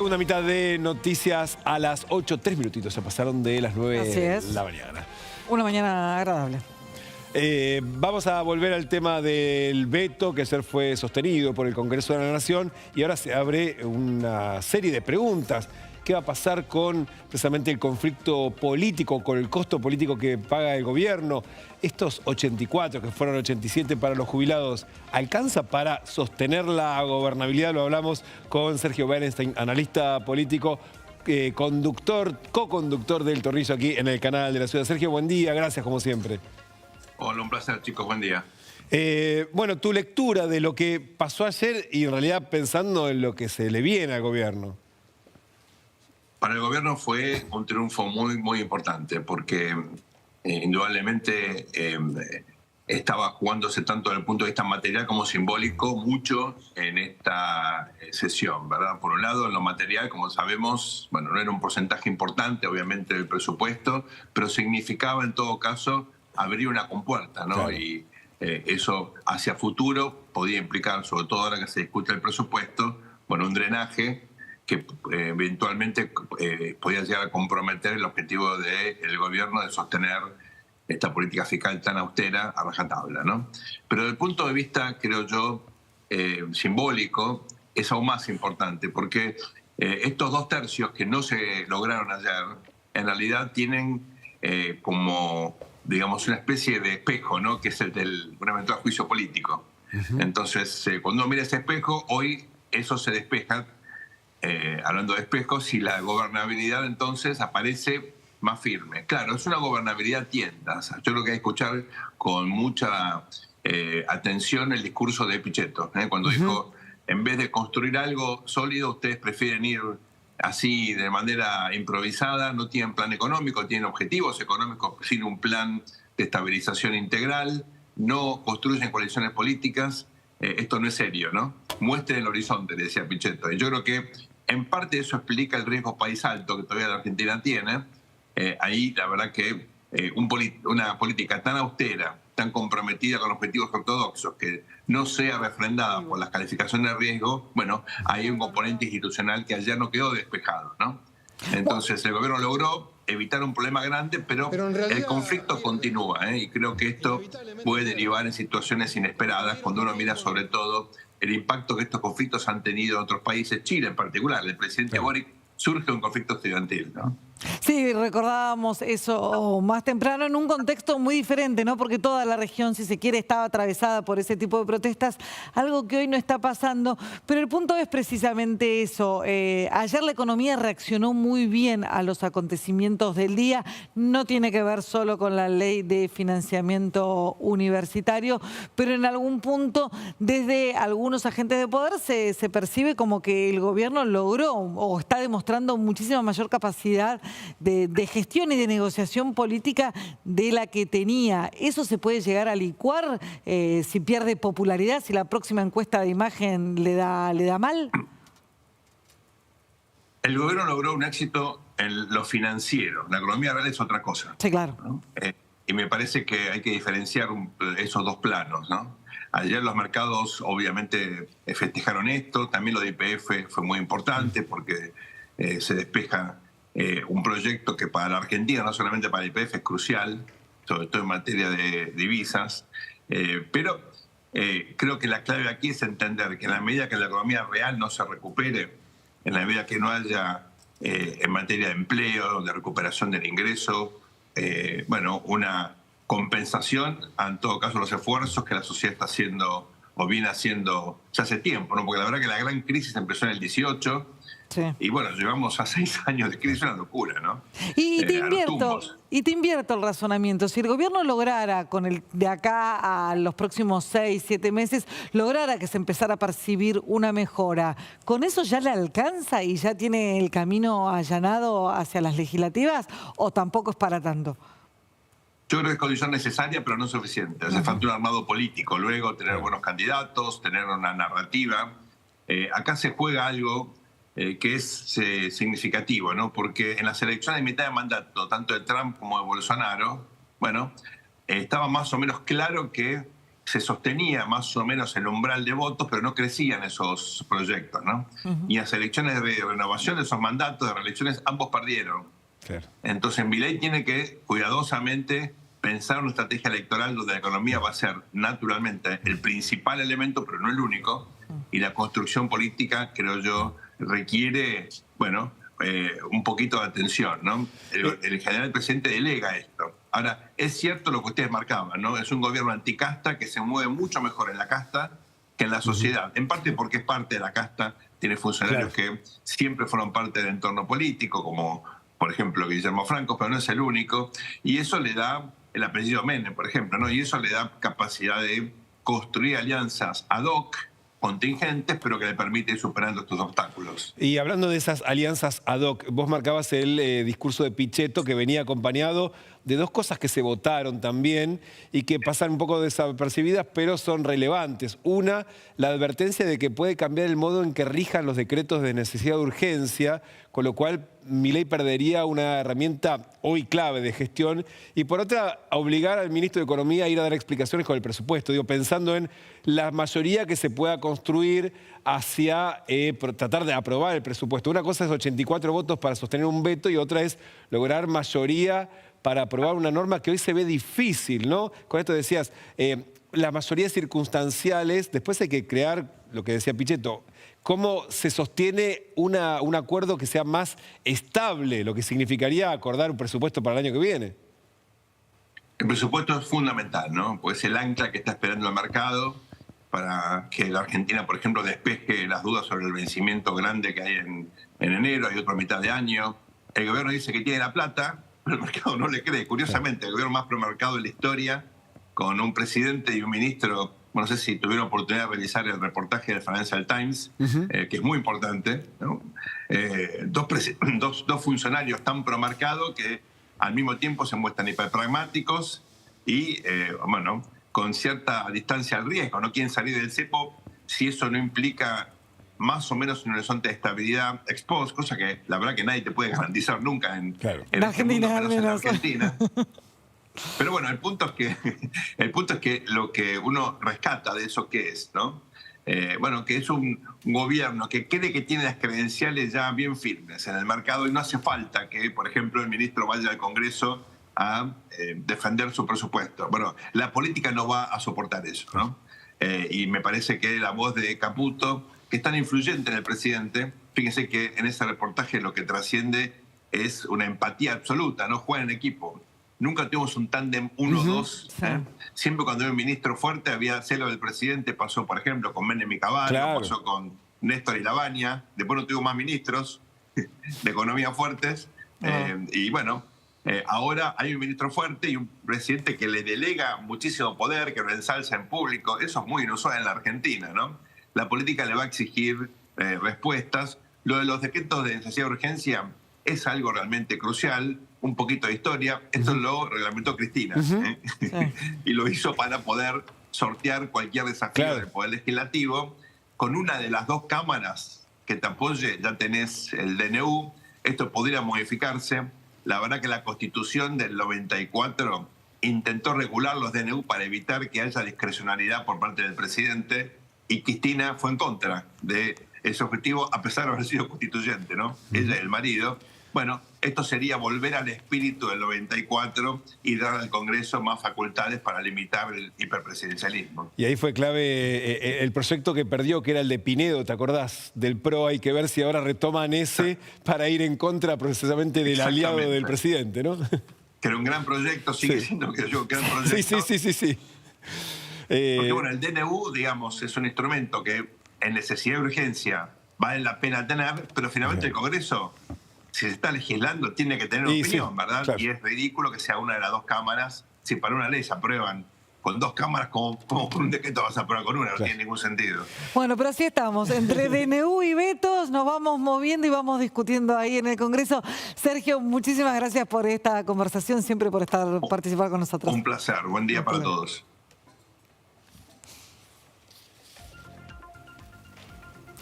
Segunda mitad de noticias a las 8, 3 minutitos se pasaron de las 9 Así de es. la mañana. Una mañana agradable. Vamos a volver al tema del veto que ayer fue sostenido por el Congreso de la Nación y ahora se abre una serie de preguntas. ¿Qué va a pasar con precisamente el conflicto político, con el costo político que paga el gobierno? Estos 84, que fueron 87 para los jubilados, ¿alcanza para sostener la gobernabilidad? Lo hablamos con Sergio Berenstein, analista político, co-conductor del Tornillo aquí en el canal de la ciudad. Sergio, buen día, gracias como siempre. Hola, un placer, chicos, buen día. Bueno, tu lectura de lo que pasó ayer y en realidad pensando en lo que se le viene al gobierno. Para el gobierno fue un triunfo muy importante porque indudablemente estaba jugándose tanto desde el punto de vista material como simbólico mucho en esta sesión, ¿verdad? Por un lado, en lo material, como sabemos, bueno, no era un porcentaje importante, obviamente, del presupuesto, pero significaba en todo caso abrir una compuerta, ¿no? Claro. Y eso hacia futuro podía implicar, sobre todo ahora que se discute el presupuesto, bueno, un drenaje que eventualmente podía llegar a comprometer el objetivo del gobierno de sostener esta política fiscal tan austera a rajatabla, ¿no? Pero desde el punto de vista, creo yo, simbólico, es aún más importante, porque estos 2/3 que no se lograron ayer, en realidad tienen como, digamos, una especie de espejo, ¿no? Que es el del un eventual juicio político. Entonces, cuando uno mira ese espejo, hoy eso se despeja. Hablando de espejos, y la gobernabilidad entonces aparece más firme. Claro, es una gobernabilidad tienda. O sea, yo creo que hay que escuchar con mucha atención el discurso de Pichetto, cuando dijo, en vez de construir algo sólido, ustedes prefieren ir así de manera improvisada, no tienen plan económico, tienen objetivos económicos sin un plan de estabilización integral, no construyen coaliciones políticas. Esto no es serio, ¿no? Muestren el horizonte, le decía Pichetto. Y yo creo que en parte eso explica el riesgo país alto que todavía la Argentina tiene. Ahí la verdad que una política tan austera, tan comprometida con objetivos ortodoxos, que no sea refrendada por las calificaciones de riesgo, bueno, hay un componente institucional que ayer no quedó despejado, ¿no? Entonces el gobierno logró evitar un problema grande, pero en realidad, el conflicto continúa, y creo que esto puede derivar en situaciones inesperadas cuando uno mira sobre todo el impacto que estos conflictos han tenido en otros países, Chile en particular. El presidente Boric surge un conflicto estudiantil, ¿no? Sí, recordábamos eso más temprano en un contexto muy diferente, ¿no? Porque toda la región, si se quiere, estaba atravesada por ese tipo de protestas, algo que hoy no está pasando. Pero el punto es precisamente eso. Ayer la economía reaccionó muy bien a los acontecimientos del día. No tiene que ver solo con la ley de financiamiento universitario, pero en algún punto, desde algunos agentes de poder, se percibe como que el gobierno logró o está demostrando muchísima mayor capacidad de gestión y de negociación política de la que tenía. ¿Eso se puede llegar a licuar si pierde popularidad, si la próxima encuesta de imagen le da mal? El gobierno logró un éxito en lo financiero. La economía real es otra cosa. Sí, claro. ¿No? Y me parece que hay que diferenciar esos dos planos, ¿no? Ayer los mercados obviamente festejaron esto, también lo de YPF fue muy importante porque se despeja un proyecto que para la Argentina, no solamente para el YPF, es crucial, sobre todo en materia de divisas, pero creo que la clave aquí es entender que en la medida que la economía real no se recupere, en la medida que no haya en materia de empleo, de recuperación del ingreso, bueno, una compensación, en todo caso, los esfuerzos que la sociedad está haciendo o viene haciendo ya hace tiempo, ¿no? Porque la verdad que la gran crisis empezó en el 18, Sí. y bueno, llevamos a 6 años de crisis, una locura, ¿no? Y te A los invierto, tumbos. el razonamiento. Si el gobierno lograra, de acá a los próximos 6, 7 meses, lograra que se empezara a percibir una mejora, ¿con eso ya le alcanza y ya tiene el camino allanado hacia las legislativas o tampoco es para tanto? Yo creo que es condición necesaria, pero no suficiente. Hace falta un armado político, luego tener buenos candidatos, tener una narrativa. Acá se juega algo que es significativo, ¿no? Porque en las elecciones de mitad de mandato, tanto de Trump como de Bolsonaro, bueno, estaba más o menos claro que se sostenía más o menos el umbral de votos, pero no crecían esos proyectos, ¿no? Y en las elecciones de renovación de esos mandatos, de reelecciones, ambos perdieron. Claro. Entonces Milei tiene que cuidadosamente pensar una estrategia electoral donde la economía va a ser naturalmente el principal elemento, pero no el único, y la construcción política, creo yo, requiere, bueno, un poquito de atención, ¿no? El general presidente delega esto. Ahora, es cierto lo que ustedes marcaban, ¿no? Es un gobierno anticasta que se mueve mucho mejor en la casta que en la sociedad. En parte porque es parte de la casta, tiene funcionarios que siempre fueron parte del entorno político, como por ejemplo Guillermo Franco, pero no es el único. Y eso le da el apellido Menem, por ejemplo, ¿no? Y eso le da capacidad de construir alianzas ad hoc, contingentes, pero que le permite ir superando estos obstáculos. Y hablando de esas alianzas ad hoc, vos marcabas el discurso de Pichetto que venía acompañado de dos cosas que se votaron también y que pasan un poco desapercibidas, pero son relevantes. Una, la advertencia de que puede cambiar el modo en que rijan los decretos de necesidad de urgencia, con lo cual Milei perdería una herramienta hoy clave de gestión. Y por otra, obligar al ministro de Economía a ir a dar explicaciones con el presupuesto. Digo, pensando en la mayoría que se pueda construir hacia tratar de aprobar el presupuesto. Una cosa es 84 votos para sostener un veto y otra es lograr mayoría para aprobar una norma que hoy se ve difícil, ¿no? Con esto decías, las mayorías circunstanciales, después hay que crear, lo que decía Pichetto, cómo se sostiene un acuerdo que sea más estable, lo que significaría acordar un presupuesto para el año que viene. El presupuesto es fundamental, ¿no? Pues es el ancla que está esperando el mercado para que la Argentina, por ejemplo, despeje las dudas sobre el vencimiento grande que hay en enero, hay otro a mitad de año. El gobierno dice que tiene la plata, pero el mercado no le cree. Curiosamente, el gobierno más premercado de la historia, con un presidente y un ministro, bueno, no sé si tuvieron oportunidad de revisar el reportaje del Financial Times, que es muy importante, ¿no? Dos funcionarios tan promarcados que al mismo tiempo se muestran hiperpragmáticos y, bueno, con cierta distancia al riesgo. No quieren salir del cepo si eso no implica más o menos un horizonte de estabilidad ex post, cosa que la verdad que nadie te puede garantizar nunca en Argentina. Pero bueno, el punto es que lo que uno rescata de eso, ¿qué es? ¿No? Bueno, que es un gobierno que cree que tiene las credenciales ya bien firmes en el mercado y no hace falta que, por ejemplo, el ministro vaya al Congreso a defender su presupuesto. Bueno, la política no va a soportar eso, ¿no? Y me parece que la voz de Caputo, que es tan influyente en el presidente, fíjense que en ese reportaje lo que trasciende es una empatía absoluta, no juega en equipo. Nunca tuvimos un tándem 1-2. Siempre cuando había un ministro fuerte había celo del presidente, pasó por ejemplo con Menem y Caballo, pasó con Néstor y Lavagna, después no tuvo más ministros de economía fuertes. Y bueno, ahora hay un ministro fuerte y un presidente que le delega muchísimo poder, que lo ensalza en público. Eso es muy inusual en la Argentina, ¿no? La política le va a exigir respuestas. Lo de los decretos de necesidad de urgencia es algo realmente crucial. Un poquito de historia. Esto lo reglamentó Cristina. Y lo hizo para poder sortear cualquier desafío del Poder Legislativo. Con una de las dos cámaras que te apoye, ya tenés el DNU. Esto podría modificarse. La verdad que la Constitución del 94 intentó regular los DNU para evitar que haya discrecionalidad por parte del presidente y Cristina fue en contra de ese objetivo, a pesar de haber sido constituyente, ¿no? Ella y el marido. Bueno, esto sería volver al espíritu del 94 y dar al Congreso más facultades para limitar el hiperpresidencialismo. Y ahí fue clave el proyecto que perdió, que era el de Pinedo, ¿te acordás? Del PRO, hay que ver si ahora retoman ese para ir en contra precisamente del aliado del presidente, ¿no? Que era un gran proyecto, sigue siendo que yo, un gran proyecto. Sí. Porque bueno, el DNU, digamos, es un instrumento que en necesidad de urgencia vale la pena tener, pero finalmente el Congreso, si se está legislando, tiene que tener opinión, ¿verdad? Claro. Y es ridículo que sea una de las dos cámaras. Si para una ley se aprueban con dos cámaras, como por un decreto vas a aprobar con una, no tiene ningún sentido. Bueno, pero así estamos. Entre DNU y vetos nos vamos moviendo y vamos discutiendo ahí en el Congreso. Sergio, muchísimas gracias por esta conversación, siempre por participar con nosotros. Un placer. Buen día para todos.